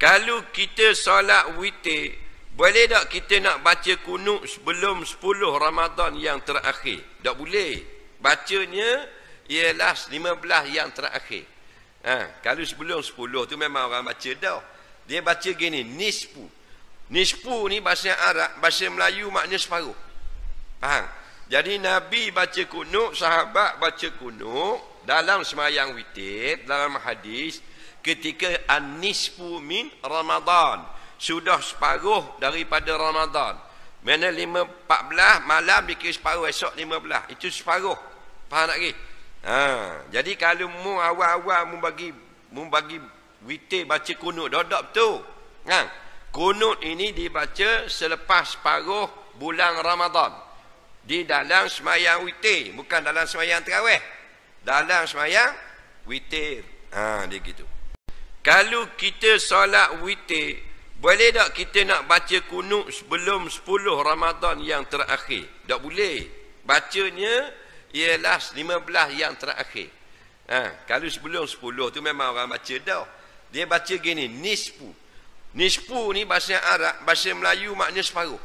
Kalau kita solat witir, boleh tak kita nak baca kunut sebelum 10 Ramadan yang terakhir? Tak boleh. Bacanya ialah 15 yang terakhir. Kalau sebelum 10 tu memang orang baca dah. Dia baca gini, nisfu. Nisfu ni bahasa Arab, bahasa Melayu maknanya separuh. Faham? Jadi Nabi baca kunut, sahabat baca kunut dalam sembahyang witir, dalam hadis, ketika an-nisfu min Ramadan, sudah separuh daripada Ramadan. Mana 14 malam dikira separuh, esok 15. Itu separuh. Faham tak ke? Jadi kalau mu awal-awal mu bagi witir baca kunut, dak betul. Kunut ini dibaca selepas separuh bulan Ramadan. Di dalam sembahyang witir, bukan dalam sembahyang tarawih. Dalam sembahyang witir. Dia gitu. Kalau kita solat witir, boleh tak kita nak baca kunut sebelum 10 Ramadan yang terakhir? Tak boleh. Bacanya ialah 15 yang terakhir. Kalau sebelum 10 tu memang orang baca dah. Dia baca gini, nisfu. Nisfu ni bahasa Arab, bahasa Melayu maknanya separuh.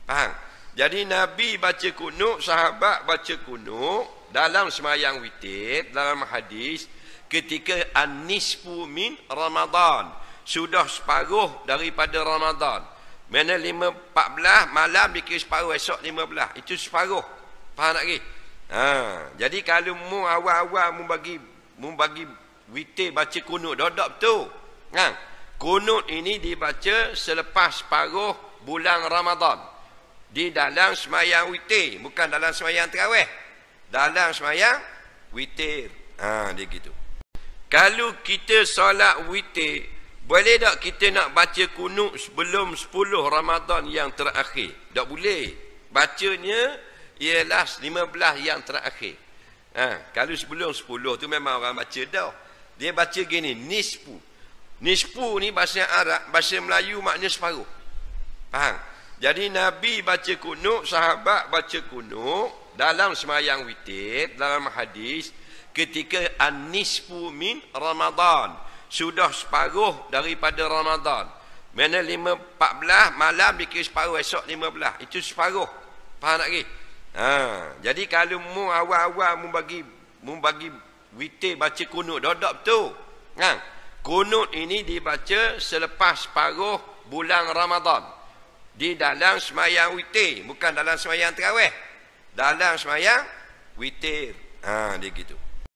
Faham? Jadi Nabi baca kunut, sahabat baca kunut dalam sembahyang witir, dalam hadis, ketika an-nisfu min Ramadan, sudah separuh daripada Ramadan. Mana 14 malam dikira separuh, esok 15. Itu separuh. Faham tak ke? Jadi kalau mu awal-awal mu bagi witir baca kunut, dak betul. Kunut ini dibaca selepas separuh bulan Ramadan. Di dalam sembahyang witir, bukan dalam sembahyang tarawih. Dalam sembahyang witir. Dia gitu. Kalau kita solat witir, boleh tak kita nak baca kunut sebelum 10 Ramadan yang terakhir? Tak boleh. Bacanya ialah 15 yang terakhir. Kalau sebelum 10 tu memang orang baca dah. Dia baca gini, nisfu. Nisfu ni bahasa Arab, bahasa Melayu maknanya separuh. Faham? Jadi Nabi baca kunut, sahabat baca kunut dalam sembahyang witir, dalam hadis, ketika an-nisfu min Ramadan, sudah separuh daripada Ramadan. Mana 14 malam dikira separuh, esok 15. Itu separuh. Faham tak ke? Jadi kalau mu awal-awal mu bagi witir baca kunut, dak betul. Kunut ini dibaca selepas separuh bulan Ramadan. Di dalam sembahyang witir, bukan dalam sembahyang tarawih. Dalam sembahyang witir. Dia gitu.